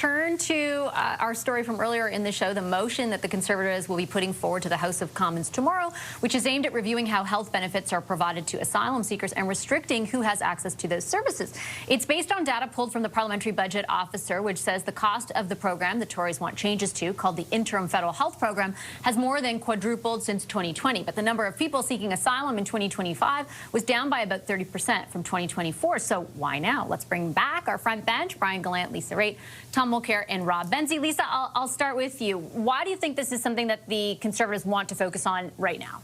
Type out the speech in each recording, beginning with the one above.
return to our story from earlier in the show, the motion that the Conservatives will be putting forward to the House of Commons tomorrow, which is aimed at reviewing how health benefits are provided to asylum seekers and restricting who has access to those services. It's based on data pulled from the Parliamentary Budget Officer, which says the cost of the program the Tories want changes to, called the Interim Federal Health Program, has more than quadrupled since 2020. But the number of people seeking asylum in 2025 was down by about 30% from 2024. So why now? Let's bring back our front bench, Brian Gallant, Lisa Raitt, Tom Mulcair, and Rob Benzie. Lisa, I'll start with you. Why do you think this is something that the Conservatives want to focus on right now?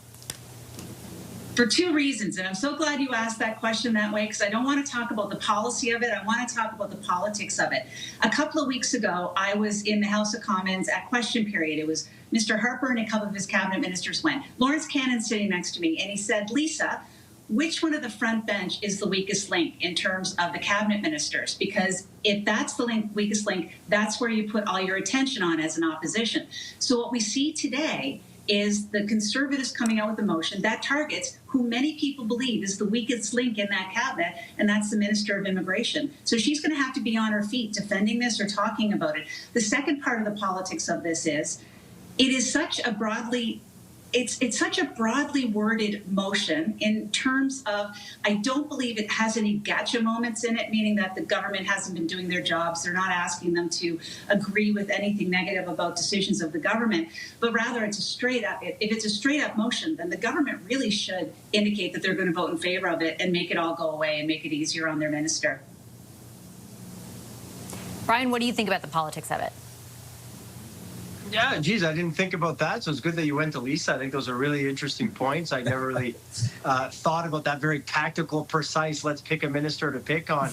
For two reasons, and I'm so glad you asked that question that way, because I don't want to talk about the policy of it. I want to talk about the politics of it. A couple of weeks ago, I was in the House of Commons at question period. It was Mr. Harper and a couple of his cabinet ministers went. Lawrence Cannon sitting next to me, and he said, Lisa, which one of the front bench is the weakest link in terms of the cabinet ministers? Because if that's the weakest link, that's where you put all your attention on as an opposition. So what we see today is the Conservatives coming out with a motion that targets who many people believe is the weakest link in that cabinet, and that's the Minister of Immigration. So she's going to have to be on her feet defending this or talking about it. The second part of the politics of this is it is such a broadly It's such a broadly worded motion in terms of, I don't believe it has any gotcha moments in it, meaning that the government hasn't been doing their jobs. They're not asking them to agree with anything negative about decisions of the government, but rather it's a straight up, if it's a straight up motion, then the government really should indicate that they're going to vote in favor of it and make it all go away and make it easier on their minister. Brian, what do you think about the politics of it? Yeah, geez, I didn't think about that. So it's good that you went to Lisa. I think those are really interesting points. I never really thought about that very tactical, precise, let's pick a minister to pick on.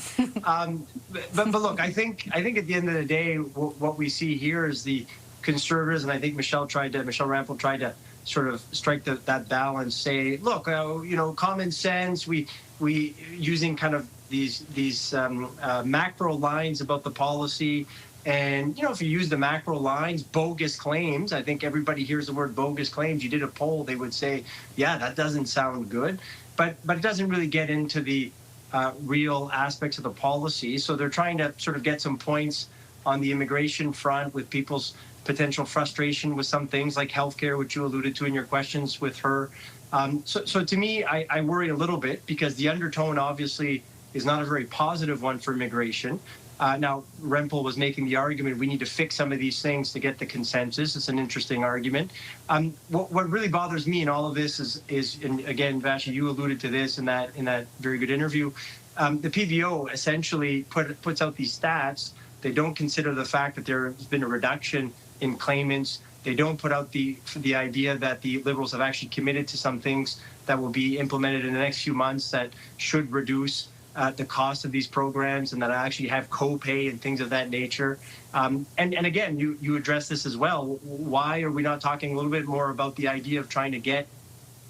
But look, I think at the end of the day, what we see here is the Conservatives, and I think Michelle Rampel tried to sort of strike that balance, say, look, common sense, we using kind of these macro lines about the policy. And, if you use the macro lines, bogus claims, I think everybody hears the word bogus claims. You did a poll, they would say, yeah, that doesn't sound good. But it doesn't really get into the real aspects of the policy. So they're trying to sort of get some points on the immigration front with people's potential frustration with some things like healthcare, which you alluded to in your questions with her. So to me, I worry a little bit because the undertone obviously is not a very positive one for immigration. Now, Rempel was making the argument we need to fix some of these things to get the consensus. It's an interesting argument. What really bothers me in all of this is and again, Vashi, you alluded to this in that very good interview. The PBO essentially puts out these stats. They don't consider the fact that there has been a reduction in claimants. They don't put out the idea that the Liberals have actually committed to some things that will be implemented in the next few months that should reduce the cost of these programs and that actually have co-pay and things of that nature. And again, you address this as well. Why are we not talking a little bit more about the idea of trying to get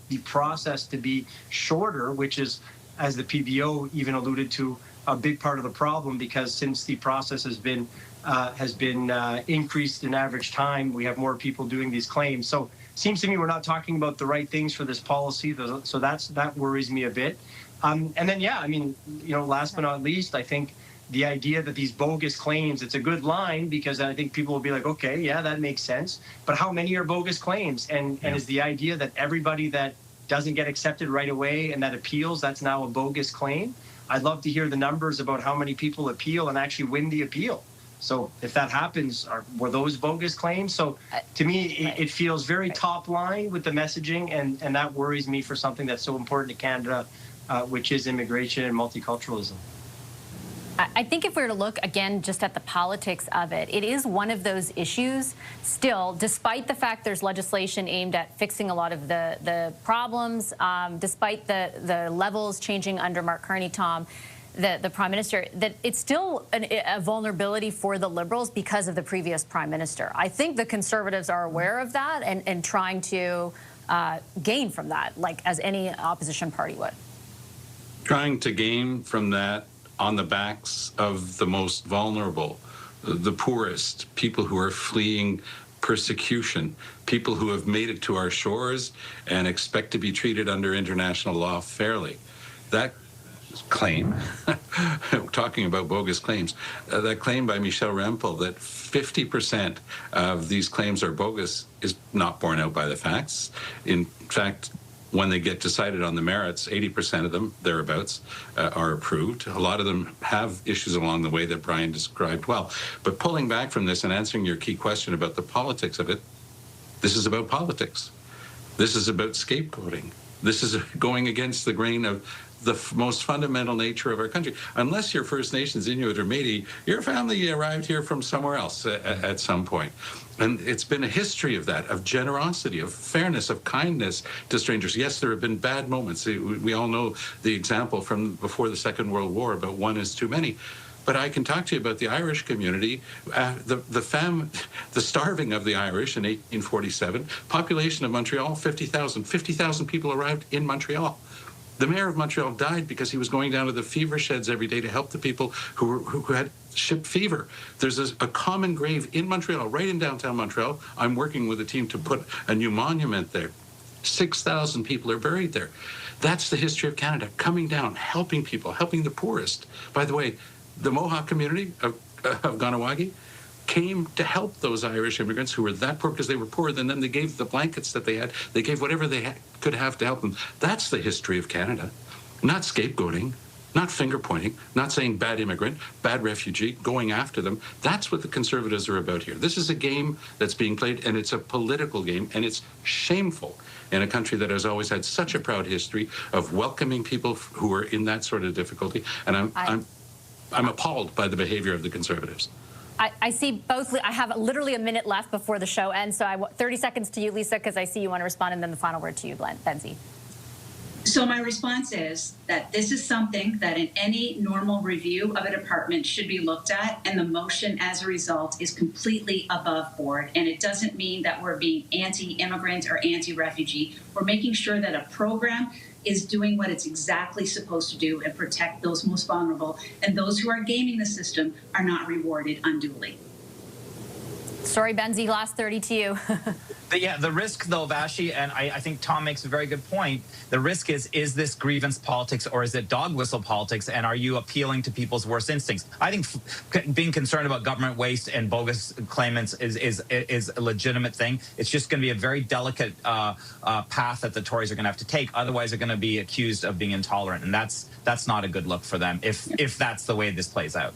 the process to be shorter, which is, as the PBO even alluded to, a big part of the problem, because since the process has been increased in average time, we have more people doing these claims. So it seems to me we're not talking about the right things for this policy. So that worries me a bit. And then, last but not least, I think the idea that these bogus claims, it's a good line because I think people will be like, okay, yeah, that makes sense. But how many are bogus claims? And is the idea that everybody that doesn't get accepted right away and that appeals, that's now a bogus claim? I'd love to hear the numbers about how many people appeal and actually win the appeal. So if that happens, were those bogus claims? So to me, it feels very top line with the messaging, and that worries me for something that's so important to Canada, which is immigration and multiculturalism. I think if we were to look again just at the politics of it, it is one of those issues still, despite the fact there's legislation aimed at fixing a lot of the problems, despite the levels changing under Mark Carney, Tom, the Prime Minister, that it's still a vulnerability for the Liberals because of the previous Prime Minister. I think the Conservatives are aware of that and trying to gain from that, like as any opposition party would. Trying to gain from that on the backs of the most vulnerable, the poorest, people who are fleeing persecution, people who have made it to our shores and expect to be treated under international law fairly. That claim, talking about bogus claims, that claim by Michel Rempel that 50% of these claims are bogus is not borne out by the facts. In fact, when they get decided on the merits, 80% of them, thereabouts, are approved. A lot of them have issues along the way that Brian described well. But pulling back from this and answering your key question about the politics of it, this is about politics. This is about scapegoating. This is going against the grain of the most fundamental nature of our country. Unless you're First Nations, Inuit, or Métis, your family arrived here from somewhere else at some point. And it's been a history of that, of generosity, of fairness, of kindness to strangers. Yes, there have been bad moments. We all know the example from before the Second World War about one is too many. But I can talk to you about the Irish community, the starving of the Irish in 1847, population of Montreal, 50,000. 50,000 people arrived in Montreal. The mayor of Montreal died because he was going down to the fever sheds every day to help the people who had ship fever. There's a common grave in Montreal, right in downtown Montreal. I'm working with a team to put a new monument there. 6,000 people are buried there. That's the history of Canada, coming down, helping people, helping the poorest. By the way, the Mohawk community of Ganawagi came to help those Irish immigrants who were that poor because they were poorer than them. They gave the blankets that they had. They gave whatever they could have to help them. That's the history of Canada, not scapegoating, not finger pointing, not saying bad immigrant, bad refugee, going after them. That's what the Conservatives are about here. This is a game that's being played, and it's a political game, and it's shameful in a country that has always had such a proud history of welcoming people who are in that sort of difficulty. And I'm appalled by the behavior of the Conservatives. I see both. I have literally a minute left before the show ends, so 30 seconds to you, Lisa, because I see you want to respond, and then the final word to you, Benzie. So my response is that this is something that in any normal review of a department should be looked at, and the motion as a result is completely above board. And it doesn't mean that we're being anti-immigrant or anti-refugee. We're making sure that a program is doing what it's exactly supposed to do and protect those most vulnerable, and those who are gaming the system are not rewarded unduly. Sorry, Benzie, last 30 to you. Yeah, the risk, though, Vashi, and I think Tom makes a very good point. The risk is this grievance politics or is it dog whistle politics? And are you appealing to people's worst instincts? I think being concerned about government waste and bogus claimants is a legitimate thing. It's just going to be a very delicate path that the Tories are going to have to take. Otherwise, they're going to be accused of being intolerant, and that's not a good look for them if that's the way this plays out.